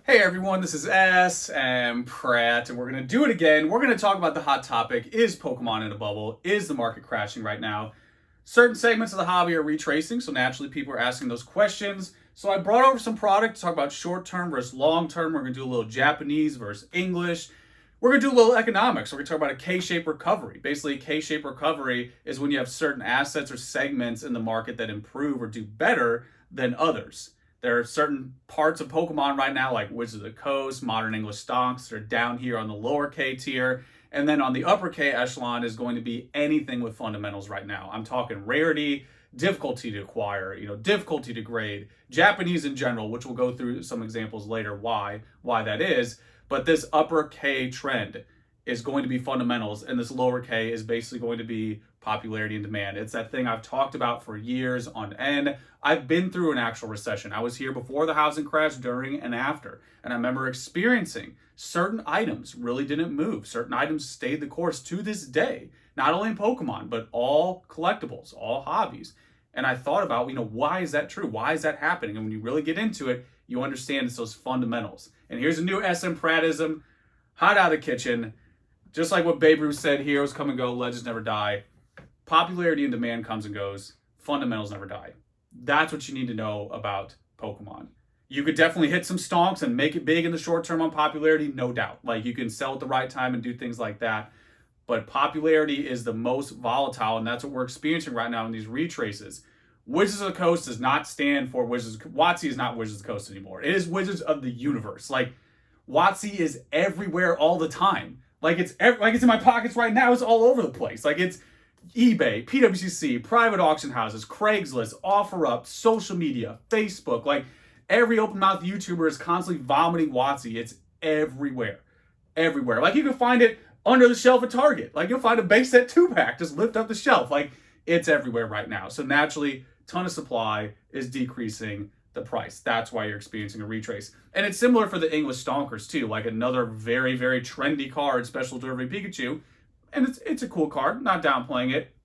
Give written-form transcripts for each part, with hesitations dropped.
Hey everyone, this is smpratte, and we're going to do it again. We're going to talk about the hot topic, is Pokemon in a bubble? Is the market crashing right now? Certain segments of the hobby are retracing, so naturally people are asking those questions. So I brought over some product to talk about short-term versus long-term. We're going to do a little Japanese versus English. We're going to do a little economics. We're going to talk about a K-shaped recovery. Basically, a K-shaped recovery is when you have certain assets or segments in the market that improve or do better than others. There are certain parts of Pokemon right now, like Wizards of the Coast, Modern English Stonks, that are down here on the lower K tier. And then on the upper K echelon is going to be anything with fundamentals right now. I'm talking rarity, difficulty to acquire, difficulty to grade, Japanese in general, which we'll go through some examples later why that is. But this upper K trend is going to be fundamentals, and this lower K is basically going to be popularity and demand. It's that thing I've talked about for years on end. I've been through an actual recession. I was here before the housing crash, during, and after. And I remember experiencing certain items really didn't move. Certain items stayed the course to this day, not only in Pokemon, but all collectibles, all hobbies. And I thought about, why is that true? Why is that happening? And when you really get into it, you understand it's those fundamentals. And here's a new SM Prattism, hot out of the kitchen. Just like what Babe Ruth said, heroes come and go, legends never die. Popularity and demand comes and goes. Fundamentals never die. That's what you need to know about Pokemon. You could definitely hit some stonks and make it big in the short term on popularity, no doubt. Like you can sell at the right time and do things like that. But popularity is the most volatile, and that's what we're experiencing right now in these retraces. Wizards of the Coast does not stand for Wizards. WotC is not Wizards of the Coast anymore. It is Wizards of the Universe. Like WotC is everywhere all the time. Like it's in my pockets right now. It's all over the place. Like it's eBay, PWCC, private auction houses, Craigslist, OfferUp, social media, Facebook. Like every open mouth YouTuber is constantly vomiting WotC. It's everywhere. Everywhere. Like you can find it under the shelf at Target. Like you'll find a base set 2-pack just lift up the shelf. Like it's everywhere right now. So naturally, ton of supply is decreasing the price. That's why you're experiencing a retrace. And it's similar for the English Stonkers too. Like another very, very trendy card, Special Delivery Pikachu. And it's a cool card, not downplaying it.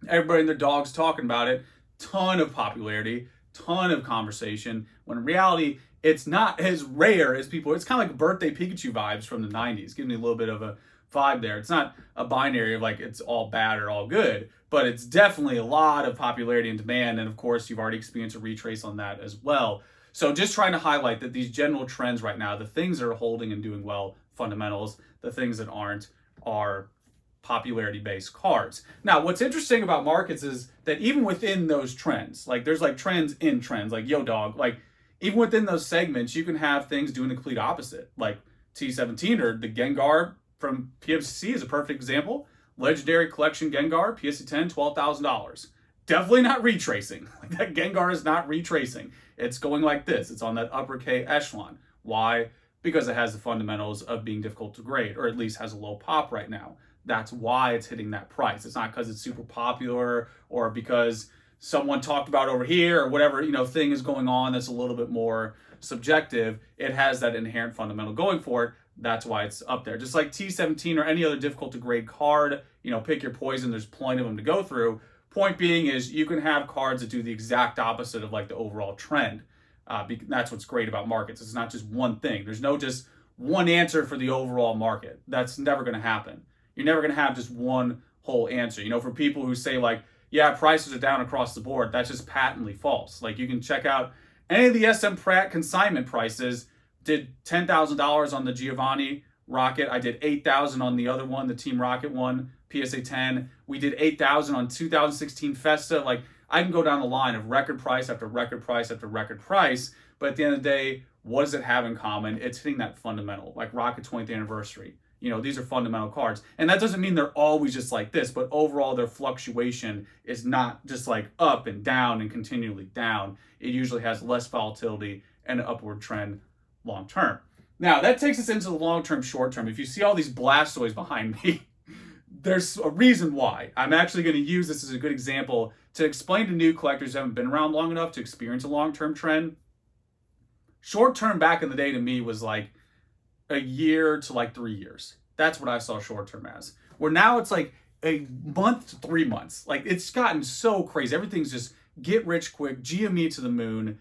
Everybody and their dog's talking about it. Ton of popularity, ton of conversation. When in reality, it's not as rare as people. It's kind of like birthday Pikachu vibes from the 90s. Give me a little bit of a vibe there. It's not a binary of like it's all bad or all good, but it's definitely a lot of popularity and demand. And of course, you've already experienced a retrace on that as well. So just trying to highlight that these general trends right now, the things that are holding and doing well, fundamentals, the things that aren't are popularity-based cards. Now, what's interesting about markets is that even within those trends, like there's like trends in trends, like Yo Dog, like even within those segments, you can have things doing the complete opposite. Like T17 or the Gengar from PFC is a perfect example. Legendary Collection Gengar, PSA 10, $12,000. Definitely not retracing. Like that Gengar is not retracing. It's going like this. It's on that upper K echelon. Why? Because it has the fundamentals of being difficult to grade, or at least has a low pop right now. That's why it's hitting that price. It's not because it's super popular or because someone talked about over here or whatever, thing is going on that's a little bit more subjective. It has that inherent fundamental going for it. That's why it's up there. Just like T17 or any other difficult to grade card, pick your poison. There's plenty of them to go through. Point being is you can have cards that do the exact opposite of like the overall trend. That's what's great about markets. It's not just one thing. There's no just one answer for the overall market. That's never going to happen. You're never going to have just one whole answer. For people who say like, yeah, prices are down across the board, that's just patently false. Like you can check out any of the SM Pratt consignment prices. Did $10,000 on the Giovanni Rocket. I did $8,000 on the other one, the Team Rocket one, PSA 10. We did $8,000 on 2016 Festa. Like I can go down the line of record price after record price after record price. But at the end of the day, what does it have in common? It's hitting that fundamental, like Rocket 20th anniversary. These are fundamental cards. And that doesn't mean they're always just like this, but overall their fluctuation is not just like up and down and continually down. It usually has less volatility and an upward trend long term. Now, that takes us into the long term, short term. If you see all these Blastoise behind me, there's a reason why. I'm actually going to use this as a good example to explain to new collectors who haven't been around long enough to experience a long term trend. Short term back in the day to me was like a year to like 3 years. That's what I saw short term as. Where now it's like a month to 3 months. Like it's gotten so crazy. Everything's just get rich quick, GME to the moon.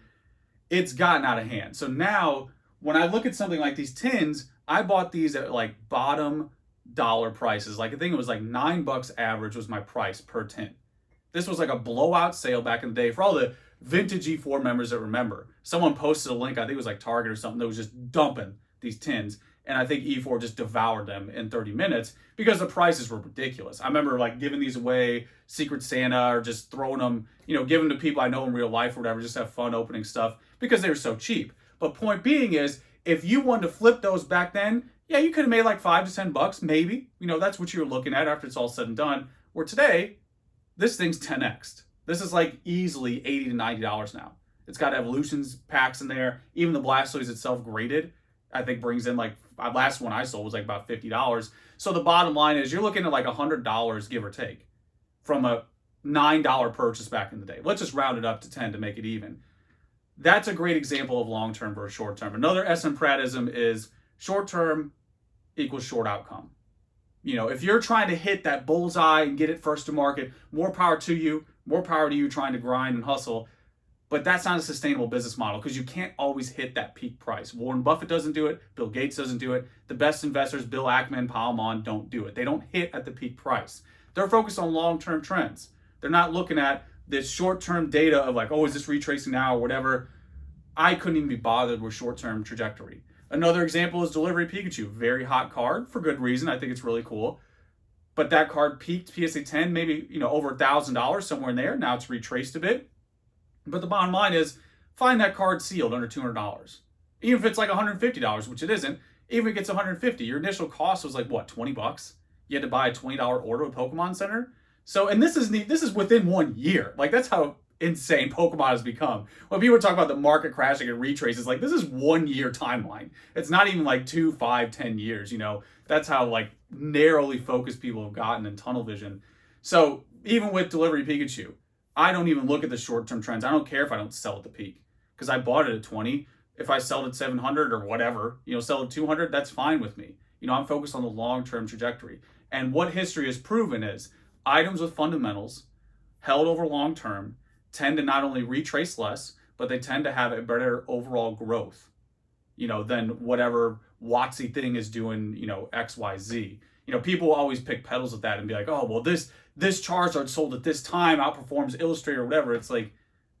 It's gotten out of hand. So now when I look at something like these tins, I bought these at like bottom dollar prices. Like I think it was like $9 average was my price per tin. This was like a blowout sale back in the day for all the vintage E4 members that remember. Someone posted a link, I think it was like Target or something, that was just dumping these tins. And I think E4 just devoured them in 30 minutes because the prices were ridiculous. I remember like giving these away, Secret Santa, or just throwing them, giving them to people I know in real life or whatever, just have fun opening stuff because they were so cheap. But point being is, if you wanted to flip those back then, yeah, you could have made like $5 to $10, maybe. That's what you were looking at after it's all said and done. Where today, this thing's 10x'd. This is like easily $80 to $90 now. It's got evolutions packs in there. Even the Blastoise itself graded, I think brings in like, last one I sold was like about $50. So the bottom line is you're looking at like $100, give or take, from a $9 purchase back in the day. Let's just round it up to 10 to make it even. That's a great example of long-term versus short-term. Another smpratism is short-term equals short outcome. If you're trying to hit that bullseye and get it first to market, more power to you, more power to you trying to grind and hustle. But that's not a sustainable business model because you can't always hit that peak price. Warren Buffett doesn't do it. Bill Gates doesn't do it. The best investors, Bill Ackman, Powell Mon, don't do it. They don't hit at the peak price. They're focused on long-term trends. They're not looking at this short-term data of like, oh, is this retracing now or whatever. I couldn't even be bothered with short-term trajectory. Another example is Delivery Pikachu. Very hot card for good reason. I think it's really cool. But that card peaked PSA 10, maybe, over $1,000, somewhere in there. Now it's retraced a bit. But the bottom line is, find that card sealed under $200. Even if it's like $150, which it isn't, even if it gets $150, your initial cost was like, what, $20? You had to buy a $20 order with Pokemon Center. So, and this is within 1 year. Like, that's how insane Pokemon has become. When people talk about the market crashing and retraces, like, this is 1 year timeline. It's not even like 2, 5, 10 years, That's how like narrowly focused people have gotten in tunnel vision. So even with Delivery Pikachu, I don't even look at the short-term trends. I don't care if I don't sell at the peak because I bought it at 20. If I sell it at 700 or whatever, sell it at 200, that's fine with me. I'm focused on the long-term trajectory. And what history has proven is items with fundamentals held over long-term tend to not only retrace less, but they tend to have a better overall growth, than whatever Watsy thing is doing, X, Y, Z. People always pick pedals at that and be like, oh, well, this Charizard sold at this time outperforms Illustrator or whatever. It's like,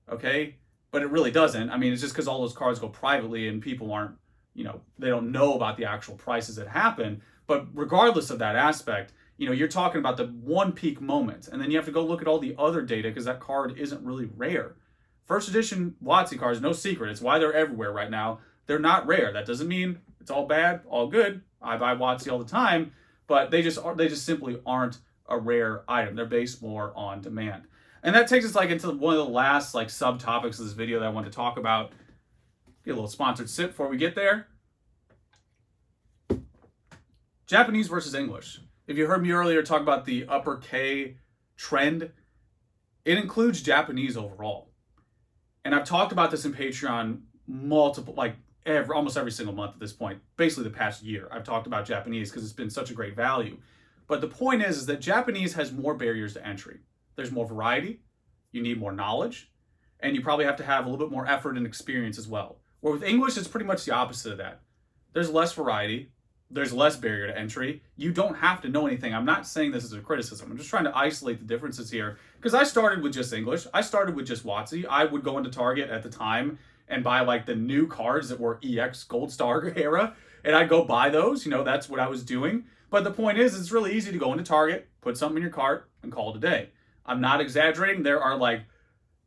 okay, but it really doesn't. I mean, it's just because all those cards go privately and people aren't, they don't know about the actual prices that happen. But regardless of that aspect, you're talking about the one peak moment. And then you have to go look at all the other data because that card isn't really rare. First edition Watsy cards, no secret. It's why they're everywhere right now. They're not rare. That doesn't mean it's all bad, all good. I buy Watsy all the time, but they just simply aren't a rare item. They're based more on demand. And that takes us like into one of the last like subtopics of this video that I want to talk about. Get a little sponsored sip before we get there. Japanese versus English. If you heard me earlier talk about the upper K trend, it includes Japanese overall. And I've talked about this in Patreon almost every single month at this point. Basically the past year, I've talked about Japanese because it's been such a great value. But the point is that Japanese has more barriers to entry. There's more variety, you need more knowledge, and you probably have to have a little bit more effort and experience as well. Where with English, it's pretty much the opposite of that. There's less variety, there's less barrier to entry. You don't have to know anything. I'm not saying this as a criticism. I'm just trying to isolate the differences here. Because I started with just English. I started with just Watsy. I would go into Target at the time and buy like the new cards that were EX Gold Star era. And I'd go buy those. That's what I was doing. But the point is, it's really easy to go into Target, put something in your cart, and call it a day. I'm not exaggerating. There are like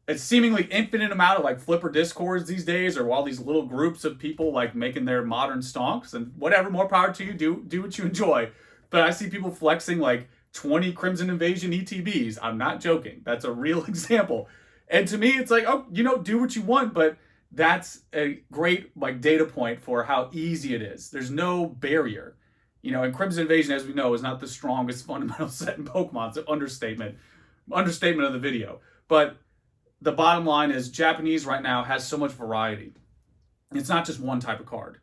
a seemingly infinite amount of like flipper discords these days, or all these little groups of people like making their modern stonks, and whatever, more power to you, do what you enjoy. But I see people flexing like 20 Crimson Invasion ETBs. I'm not joking. That's a real example. And to me, it's like, oh, do what you want, but that's a great like data point for how easy it is. There's no barrier. And Crimson Invasion, as we know, is not the strongest fundamental set in Pokemon. It's an understatement of the video. But the bottom line is Japanese right now has so much variety. It's not just one type of card.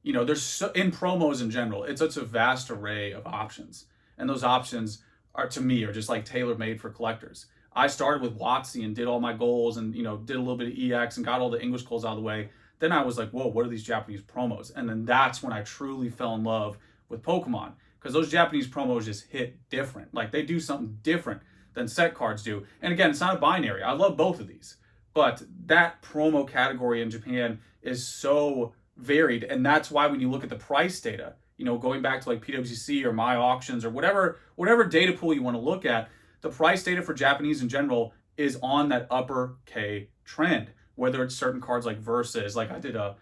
There's in promos in general, it's such a vast array of options. And those options to me, are just like tailor-made for collectors. I started with WotC and did all my goals and, did a little bit of EX and got all the English goals out of the way. Then I was like, whoa, what are these Japanese promos? And then that's when I truly fell in love with Pokemon, because those Japanese promos just hit different. Like, they do something different than set cards do. And again, it's not a binary. I love both of these, but that promo category in Japan is so varied. And that's why when you look at the price data, going back to like PWC or My Auctions or whatever data pool you want to look at, the price data for Japanese in general is on that upper K trend. Whether it's certain cards like Versus, like I did a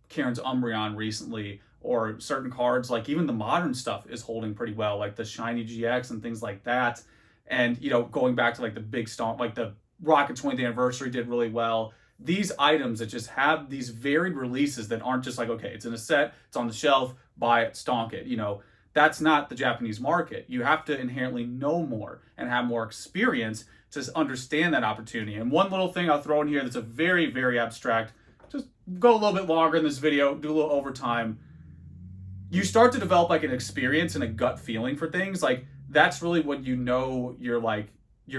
Karen's Umbreon recently, or certain cards like even the modern stuff is holding pretty well, like the Shiny GX and things like that. And going back to like the big stomp, like the Rocket 20th anniversary did really well. These items that just have these varied releases that aren't just like, okay, it's in a set, it's on the shelf, buy it, stonk it. That's not the Japanese market. You have to inherently know more and have more experience to understand that opportunity. And one little thing I'll throw in here that's a very, very abstract, just go a little bit longer in this video, do a little overtime. You start to develop like an experience and a gut feeling for things. Like, that's really when you're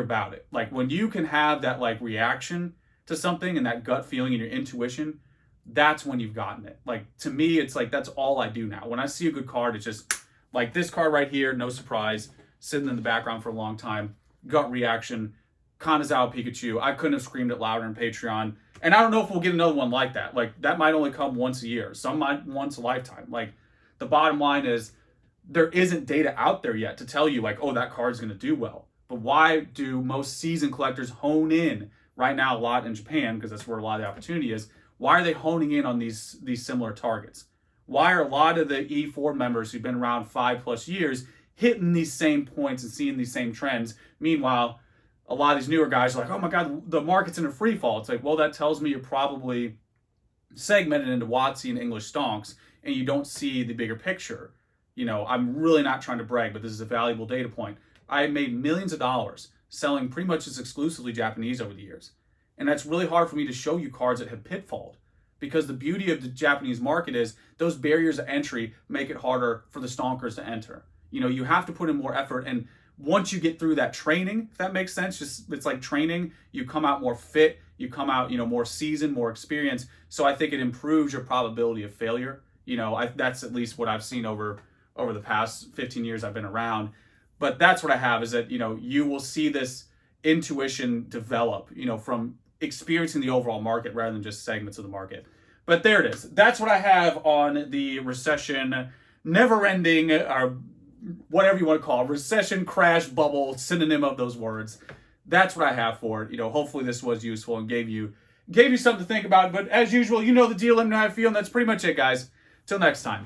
about it. Like, when you can have that like reaction to something and that gut feeling and your intuition, that's when you've gotten it. Like, to me, it's like, that's all I do now. When I see a good card, it's just like this card right here, no surprise, sitting in the background for a long time, gut reaction, Kanazawa Pikachu. I couldn't have screamed it louder in Patreon. And I don't know if we'll get another one like that. Like, that might only come once a year. Some might once a lifetime. Like, the bottom line is there isn't data out there yet to tell you like, oh, that card's going to do well. But why do most season collectors hone in right now a lot in Japan, because that's where a lot of the opportunity is? Why are they honing in on these similar targets? Why are a lot of the E4 members who've been around 5+ years hitting these same points and seeing these same trends? Meanwhile, a lot of these newer guys are like, oh my God, the market's in a free fall. It's like, well, that tells me you're probably segmented into WotC and English stonks, and you don't see the bigger picture. I'm really not trying to brag, but this is a valuable data point. I made millions of dollars selling pretty much just exclusively Japanese over the years. And that's really hard for me to show you cards that have pitfalled, because the beauty of the Japanese market is those barriers of entry make it harder for the stonkers to enter. You have to put in more effort. And once you get through that training, if that makes sense, it's like training, you come out more fit, you come out, more seasoned, more experienced. So I think it improves your probability of failure. That's at least what I've seen over the past 15 years I've been around. But that's what I have, is that, you will see this intuition develop, from experiencing the overall market rather than just segments of the market. But there it is. That's what I have on the recession, never-ending, or whatever you want to call it, recession, crash, bubble, synonym of those words. That's what I have for it. Hopefully this was useful and gave you something to think about. But as usual, the deal. Let me know how you feel. And that's pretty much it, guys. Till next time.